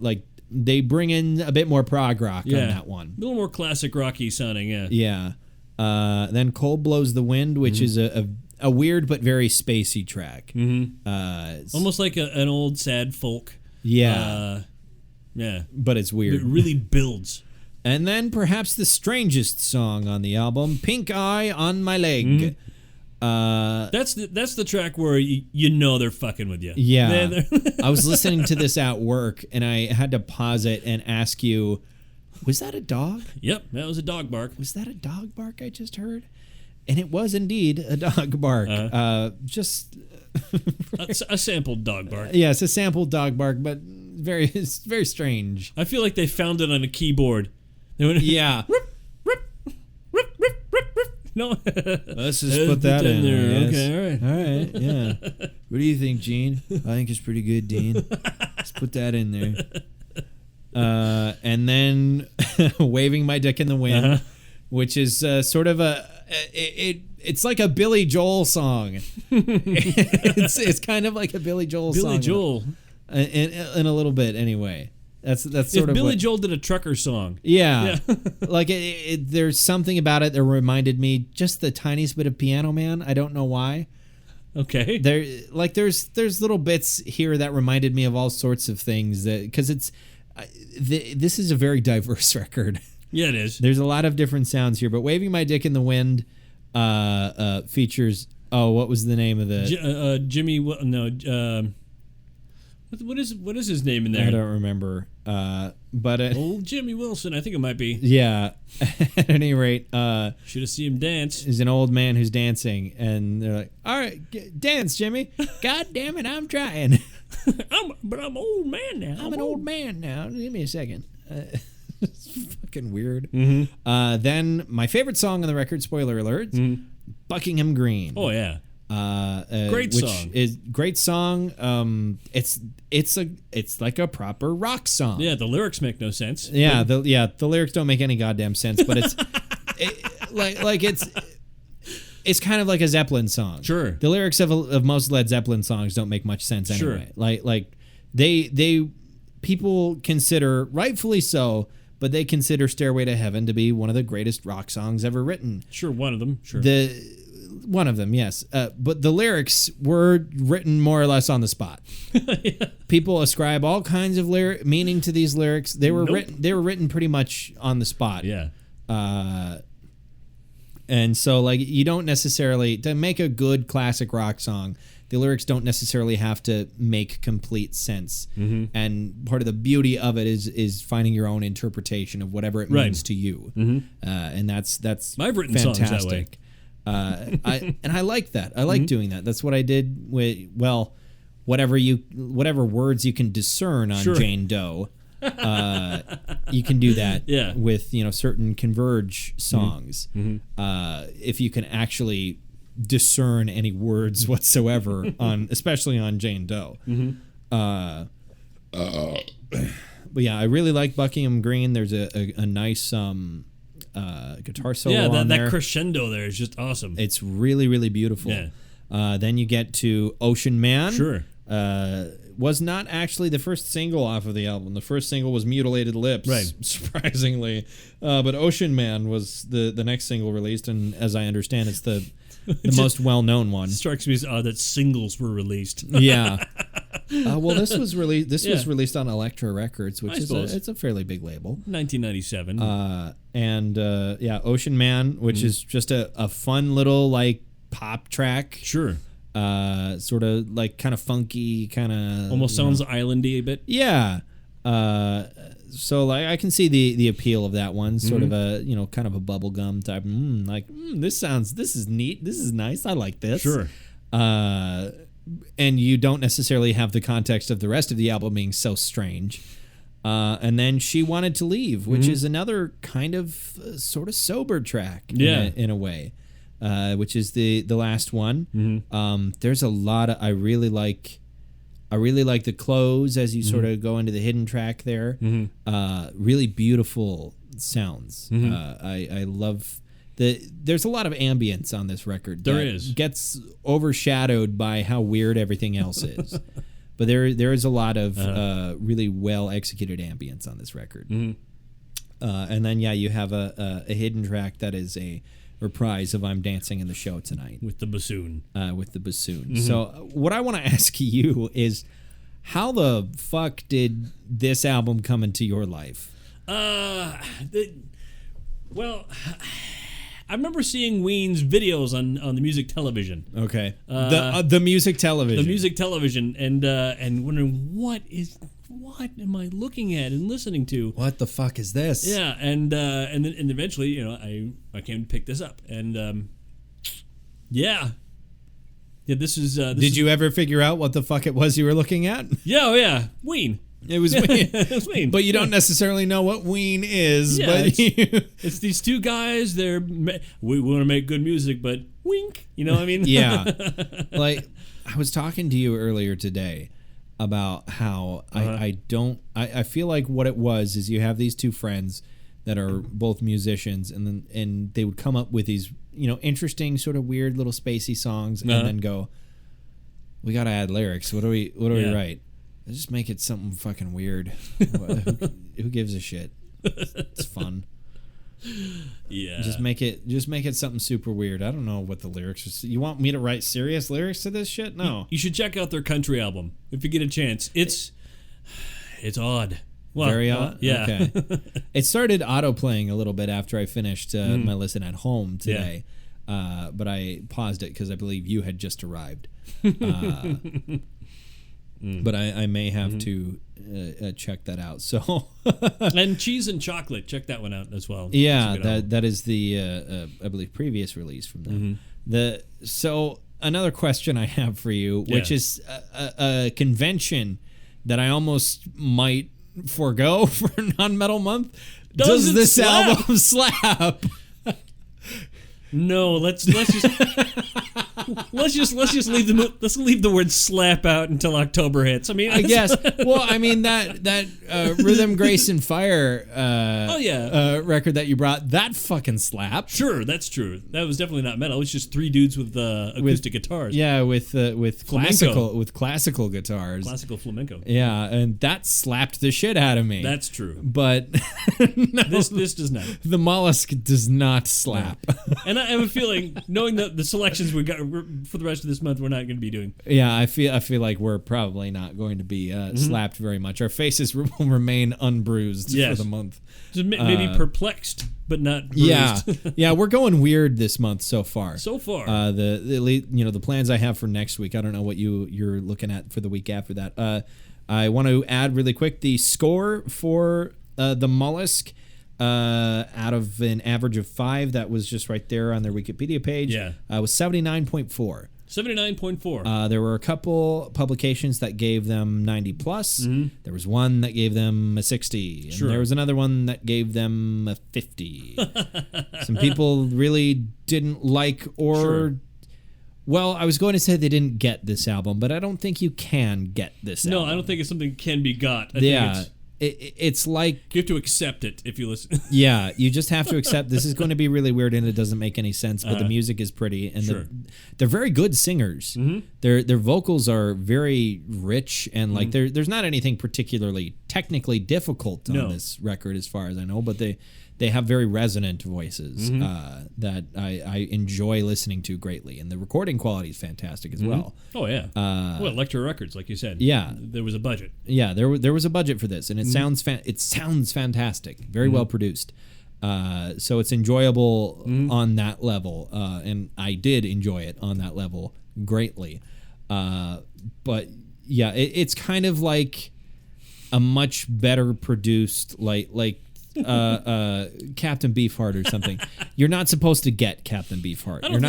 like they bring in a bit more prog rock on that one. A little more classic rocky sounding, yeah. Yeah. Then Cold Blows the Wind, which is a weird but very spacey track. Almost like an old sad folk. Yeah. Yeah. But it's weird. It really builds. And then perhaps the strangest song on the album, Pink Eye on My Leg. That's the track where you know they're fucking with you. Yeah. I was listening to this at work, and I had to pause it and ask you, was that a dog? Yep, that was a dog bark. Was that a dog bark I just heard? and it was indeed a dog bark. Just a sampled dog bark. Yes, a sampled dog bark, but it's very strange. I feel like they found it on a keyboard. They went, yeah. No. Let's just put that in there. Okay, all right. Yeah. What do you think, Gene? I think it's pretty good, Dean. Let's put that in there. And then Waving My Dick in the Wind, which is sort of it's like a Billy Joel song. it's kind of like a Billy Joel song. Billy Joel. In a little bit, anyway. That's sort if of Billy Joel did a trucker song. Yeah. Like there's something about it that reminded me just the tiniest bit of Piano Man. I don't know why. Okay. There's little bits here that reminded me of all sorts of things because this is a very diverse record. Yeah, it is. There's a lot of different sounds here, but Waving My Dick in the Wind features. Oh, what was the name of the Jimmy? No. What is his name in there? I don't remember. But old Jimmy Wilson, I think it might be. Yeah. At any rate, should have seen him dance. Is an old man who's dancing, and they're like, "All right, dance, Jimmy." God damn it, I'm trying. But I'm an old man now. I'm an old man now. Give me a second. It's fucking weird. Mm-hmm. Then my favorite song on the record. Spoiler alert: Buckingham Green. Oh yeah. Great song. Is great song. It's like a proper rock song. Yeah, the lyrics make no sense. Yeah, the lyrics don't make any goddamn sense, but it's it's kind of like a Zeppelin song. Sure. The lyrics of most Led Zeppelin songs don't make much sense anyway. Sure. Like they people consider, rightfully so, but they consider Stairway to Heaven to be one of the greatest rock songs ever written. Sure, one of them. Sure. One of them, yes. But the lyrics were written more or less on the spot. Yeah. People ascribe all kinds of meaning to these lyrics. They were written pretty much on the spot. Yeah. And so, like, you don't necessarily, to make a good classic rock song, the lyrics don't necessarily have to make complete sense. Mm-hmm. And part of the beauty of it is finding your own interpretation of whatever it means to you. Mm-hmm. And that's I've written fantastic. songs that way. I like that. I like doing that. That's what I did with, whatever words you can discern on Jane Doe. You can do that with certain Converge songs. Mm-hmm. If you can actually discern any words whatsoever especially on Jane Doe. Mm-hmm. But yeah, I really like Buckingham Green. There's a nice guitar solo on there. That crescendo there is just awesome. It's really, really beautiful. Yeah. Then you get to Ocean Man. Sure. Was not actually the first single off of the album. The first single was Mutilated Lips, right? Surprisingly. But Ocean Man was the next single released, and as I understand, it's the most well-known one. It strikes me as odd that singles were released. Yeah. Well, this was released. This was released on Elektra Records, which it's a fairly big label. 1997. Ocean Man, which is just a fun little like pop track. Sure. Sort of like kind of funky, kind of almost sounds islandy a bit. Yeah. So like I can see the appeal of that one. Sort of a kind of a bubblegum type. This is neat. This is nice. I like this. Sure. And you don't necessarily have the context of the rest of the album being so strange. And then She Wanted to Leave, which is another kind of sort of sober track in a way. Which is the last one. Mm-hmm. There's a lot of I really like the close as you sort of go into the hidden track there. Mm-hmm. Really beautiful sounds. Mm-hmm. I love there's a lot of ambience on this record. There is. Gets overshadowed by how weird everything else is. But there is a lot of really well executed ambience on this record. Mm-hmm. And then you have a hidden track that is a reprise of I'm Dancing in the Show Tonight. With the bassoon. Mm-hmm. So what I want to ask you is, how the fuck did this album come into your life? I remember seeing Ween's videos on the music television. Okay. The music television. The music television, and wondering what am I looking at and listening to? What the fuck is this? Yeah, and then eventually, I came to pick this up, and Yeah. Yeah, this is... Did you ever figure out what the fuck it was you were looking at? Yeah, oh yeah. Ween. It was Ween. It was Ween. But you don't necessarily know what Ween is. Yeah, But it's these two guys. We want to make good music, but wink. You know what I mean? Yeah. Like, I was talking to you earlier today about how I feel like what it was is you have these two friends that are both musicians, and they would come up with these, interesting sort of weird little spacey songs, and then go, we got to add lyrics. What do we write? Just make it something fucking weird. Who gives a shit? It's fun. Yeah. Just make it something super weird. I don't know what the lyrics are. You want me to write serious lyrics to this shit? No. You should check out their country album if you get a chance. It's odd. Well, very odd? Yeah. Okay. It started auto-playing a little bit after I finished my listen at home today. Yeah. But I paused it because I believe you had just arrived. But I may have to check that out. So and Cheese and Chocolate, check that one out as well. Yeah, that is the I believe previous release from them. So another question I have for you, which is a convention that I almost might forego for non-metal month. Does this album slap? No, let's just leave the word slap out until October hits. I mean, I guess. Well, I mean that Rhythm, Grace, and Fire record that you brought, that fucking slapped. Sure, that's true. That was definitely not metal. It was just three dudes with acoustic guitars. Yeah, with classical guitars, classical flamenco. Yeah, and that slapped the shit out of me. That's true. But no, this does not. The Mollusk does not slap. No. And I have a feeling, knowing the selections we got for the rest of this month, we're not going to be doing. Yeah, I feel like we're probably not going to be slapped very much. Our faces will remain unbruised for the month. Just maybe perplexed, but not bruised. Yeah, we're going weird this month so far. The plans I have for next week. I don't know what you're looking at for the week after that. I want to add really quick the score for the Mollusk. Out of an average of 5, that was just right there on their Wikipedia page. Yeah, was 79.4. 79.4. There were a couple publications that gave them 90 plus. There was one that gave them a 60. And there was another one that gave them a 50. Some people really didn't like Well, I was going to say they didn't get this album, but I don't think you can get this album. No, I don't think it's something that can be got. I think it's like you have to accept it if you listen. Yeah, you just have to accept this is going to be really weird and it doesn't make any sense, but the music is pretty and they're very good singers. Their vocals are very rich and like there's not anything particularly technically difficult on this record as far as I know, but they have very resonant voices that I enjoy listening to greatly, and the recording quality is fantastic as well. Oh yeah, Elektra Records, like you said. Yeah, there was a budget. Yeah, there was a budget for this, and it sounds fantastic, very well produced. So it's enjoyable on that level, and I did enjoy it on that level greatly. But yeah, it's kind of like a much better produced like. Captain Beefheart or something. You're not supposed to get Captain Beefheart. You're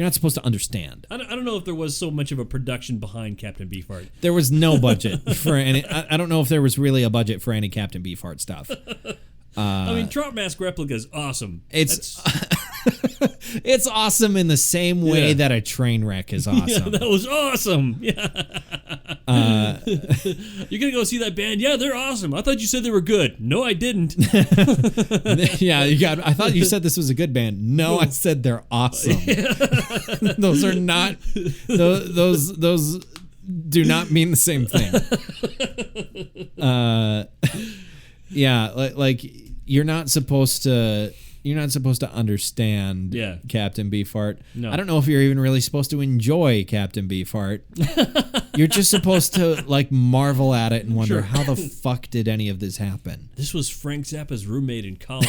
not supposed to understand. I don't know if there was so much of a production behind Captain Beefheart. There was no budget for any. I don't know if there was really a budget for any Captain Beefheart stuff. I mean, Trout Mask Replica is awesome. It's awesome in the same way that a train wreck is awesome. Yeah, that was awesome. Yeah. You're gonna go see that band? Yeah, they're awesome. I thought you said they were good. No, I didn't. Yeah, I thought you said this was a good band. No, I said they're awesome. Those are not. Those do not mean the same thing. Yeah, like you're not supposed to. You're not supposed to understand Captain Beefheart. No. I don't know if you're even really supposed to enjoy Captain Beefheart. You're just supposed to like marvel at it and wonder how the fuck did any of this happen. This was Frank Zappa's roommate in college.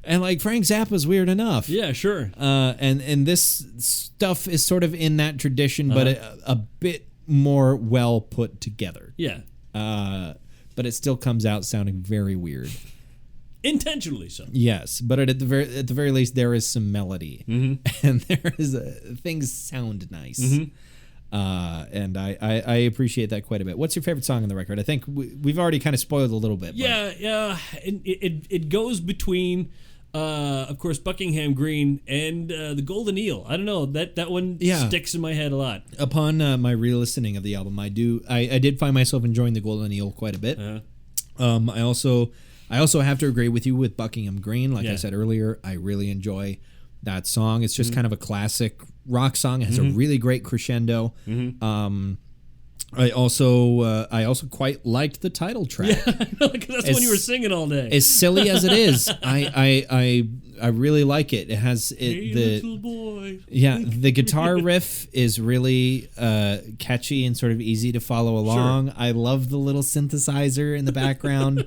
And like Frank Zappa's weird enough. Yeah, sure. And this stuff is sort of in that tradition, but a bit more well put together. Yeah. But it still comes out sounding very weird. intentionally so. Yes, but at the very least, there is some melody, and there is things sound nice, and I appreciate that quite a bit. What's your favorite song on the record? I think we've already kind of spoiled a little bit. Yeah. It goes between, of course, Buckingham Green and the Golden Eel. I don't know, that one sticks in my head a lot. Upon my re-listening of the album, I did find myself enjoying the Golden Eel quite a bit. I also have to agree with you with Buckingham Green. Like I said earlier, I really enjoy that song. It's just kind of a classic rock song. It has a really great crescendo. I also quite liked the title track. Yeah, because that's when you were singing all day. As silly as it is, I really like it. It has little boy. Yeah, the guitar riff is really catchy and sort of easy to follow along. Sure. I love the little synthesizer in the background.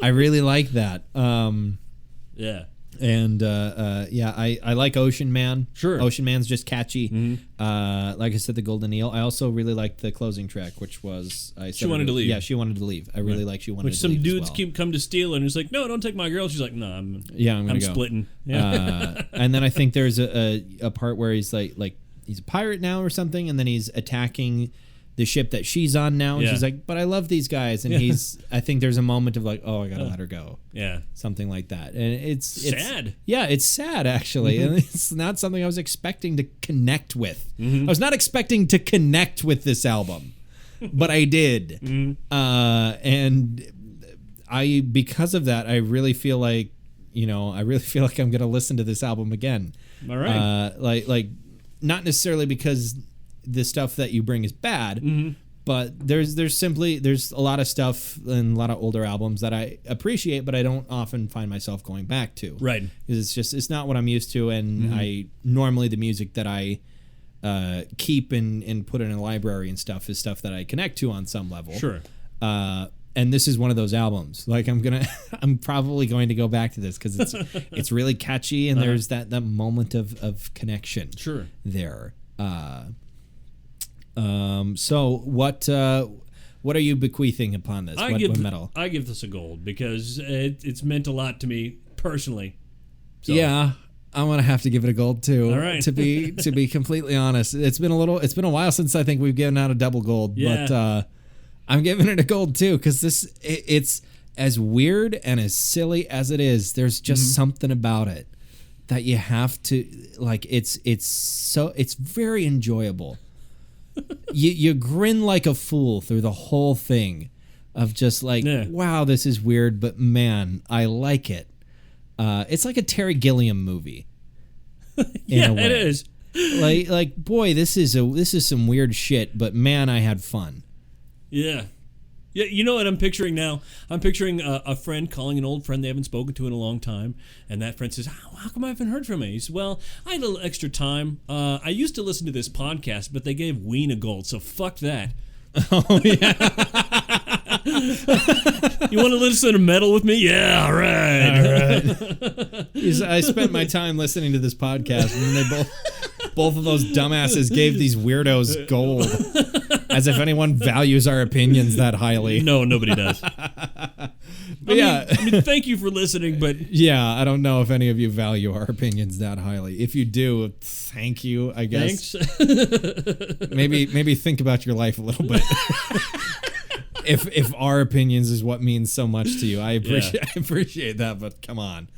I really like that. Yeah. And I like Ocean Man. Sure. Ocean Man's just catchy. Like I said, the Golden Eel. I also really liked the closing track, which was She Wanted to Leave. Yeah, She Wanted to Leave. I really like She Wanted to Leave. Which some dudes keep come to steal, and it's like, no, don't take my girl. She's like, no, I'm gonna go. splitting. Yeah. And then I think there's a part where he's like he's a pirate now or something, and then he's attacking the ship that she's on now, and she's like, but I love these guys, and I think there's a moment of like, oh, I gotta let her go. Yeah. Something like that. And it's sad. Yeah, it's sad actually. And it's not something I was expecting to connect with. I was not expecting to connect with this album, but I did. And because of that, I really feel like, I'm gonna listen to this album again. All right. Like not necessarily because the stuff that you bring is bad, but there's a lot of stuff and a lot of older albums that I appreciate, but I don't often find myself going back to. Right. Because it's not what I'm used to, and I normally the music that I keep and put in a library and stuff is stuff that I connect to on some level. Sure. And this is one of those albums. Like I'm probably going to go back to this because it's really catchy, and there's that moment of connection. Sure. There. So what are you bequeathing upon this? What metal? I give this a gold because it's meant a lot to me personally. So. Yeah, I'm gonna have to give it a gold too. All right. To be completely honest, it's been a while since I think we've given out a double gold. Yeah. But I'm giving it a gold too because it's as weird and as silly as it is. There's just something about it that you have to like. It's very enjoyable. You grin like a fool through the whole thing of just like, wow, this is weird, but man, I like it. It's like a Terry Gilliam movie. Yeah, it is. Like boy, this is some weird shit, but man, I had fun. Yeah. Yeah, you know what I'm picturing now? I'm picturing a friend calling an old friend they haven't spoken to in a long time, and that friend says, how come I haven't heard from you? He says, well, I had a little extra time. I used to listen to this podcast, but they gave Ween a gold, so fuck that. Oh, yeah. You want to listen to metal with me? Yeah, all right. I spent my time listening to this podcast, and they both of those dumbasses gave these weirdos gold. As if anyone values our opinions that highly. No, nobody does. I mean, thank you for listening, but... Yeah, I don't know if any of you value our opinions that highly. If you do, thank you, I guess. Thanks. maybe think about your life a little bit. If our opinions is what means so much to you, I appreciate that, but come on.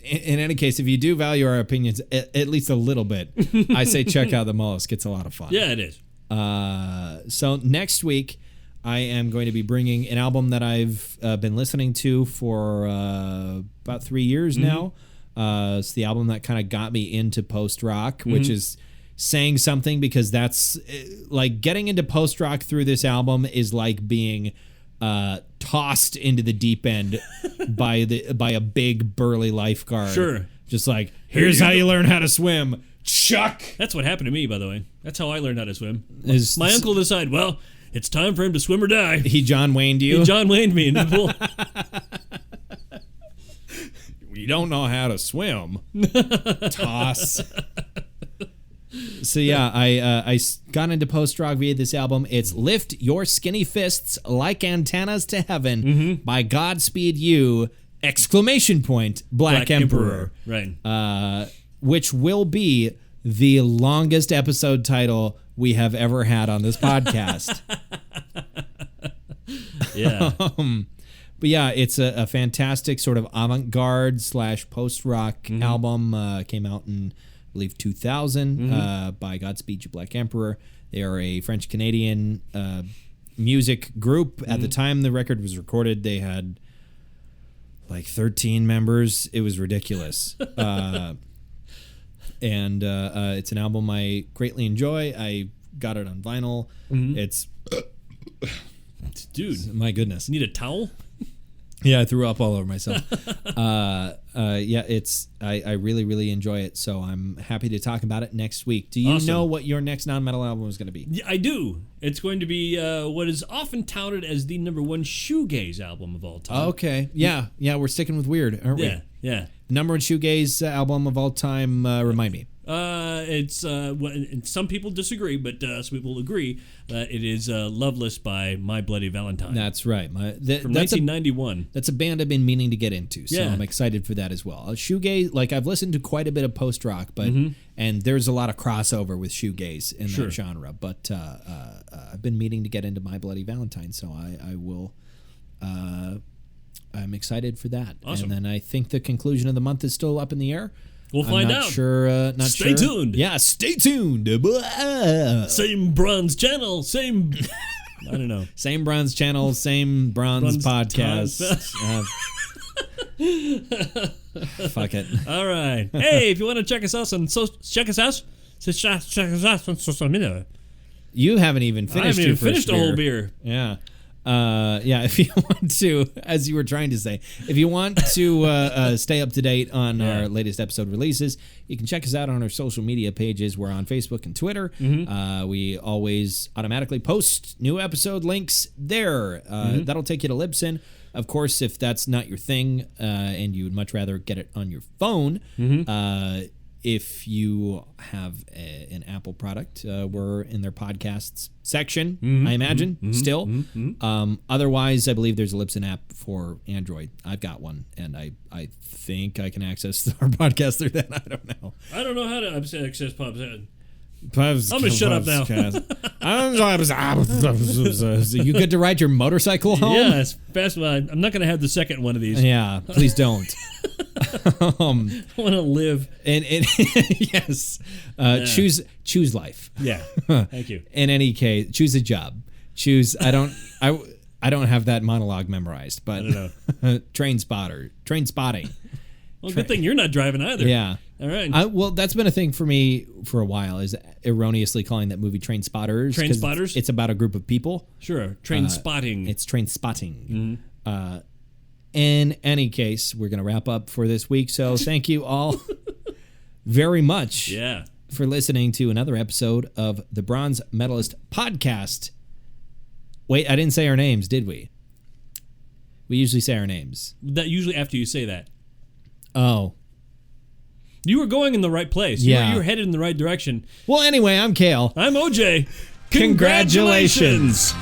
In any case, if you do value our opinions at least a little bit, I say check out the Mollusk. It's a lot of fun. Yeah, it is. So next week, I am going to be bringing an album that I've been listening to for about 3 years now. It's the album that kind of got me into post-rock, which is saying something because that's like getting into post-rock through this album is like being... tossed into the deep end by a big burly lifeguard. Sure. Just like, here's how you learn how to swim. Chuck. That's what happened to me, by the way. That's how I learned how to swim. My uncle decided, well, it's time for him to swim or die. He John Wayne'd you? He John Wayne'd me into the pool. You don't know how to swim. Toss. So yeah, I got into post-rock via this album. It's Lift Your Skinny Fists Like Antennas to Heaven by Godspeed You! Black Emperor. Right. Which will be the longest episode title we have ever had on this podcast. Yeah. But yeah, it's a fantastic sort of avant-garde / post-rock album. Came out in, I believe, 2000 by Godspeed You! Black Emperor. They are a French-Canadian music group. At the time the record was recorded, they had like 13 members. It was ridiculous. And it's an album I greatly enjoy. I got it on vinyl. It's... Dude. My goodness. Need a towel? Yeah, I threw up all over myself. Yeah, it's I really, really enjoy it, so I'm happy to talk about it next week. Do you know what your next non-metal album is going to be? Yeah, I do. It's going to be what is often touted as the #1 shoegaze album of all time. Okay. Yeah, we're sticking with weird, aren't we? Yeah. Number one shoegaze album of all time, remind me. It's and some people disagree, but some people agree that it is Loveless by My Bloody Valentine. That's right. From 1991. That's a band I've been meaning to get into, so Yeah. I'm excited for that as well. Shoegaze, like I've listened to quite a bit of post rock, but and there's a lot of crossover with shoegaze in that genre. But I've been meaning to get into My Bloody Valentine, so I will. I'm excited for that. Awesome. And then I think the conclusion of the month is still up in the air. We'll find out. Stay tuned. Yeah, stay tuned. Same bronze channel, same. I don't know. Same bronze channel, same bronze podcast. Fuck it. All right. Hey, if you want to check us out on social media. You haven't even finished. I haven't even finished a whole beer. Yeah. If you want to, as you were trying to say, if you want to stay up to date on our latest episode releases, you can check us out on our social media pages. We're on Facebook and Twitter. We always automatically post new episode links there. That'll take you to Libsyn. Of course, if that's not your thing and you would much rather get it on your phone, if you have an Apple product, we're in their podcasts section, I imagine, still. Otherwise, I believe there's a Libsyn app for Android. I've got one, and I think I can access our podcast through that. I don't know. I don't know how to access podcast. I'm going to shut up now. You good to ride your motorcycle home? Yeah, it's fast. I'm not going to have the second one of these. Yeah, please don't. I want to live. And yes, choose life. Yeah, thank you. In any case, choose a job. I don't have that monologue memorized, but I don't know. train spotting. Well, good thing you're not driving either. Yeah. All right. Well, that's been a thing for me for a while, is erroneously calling that movie Train Spotters. Train Spotters? It's about a group of people. Sure. Train spotting. It's train spotting. In any case, we're going to wrap up for this week. So thank you all very much for listening to another episode of the Bronze Metalist podcast. Wait, I didn't say our names, did we? We usually say our names. That usually after you say that. Oh. You were going in the right place. Yeah. You were headed in the right direction. Well, anyway, I'm Kale. I'm OJ. Congratulations.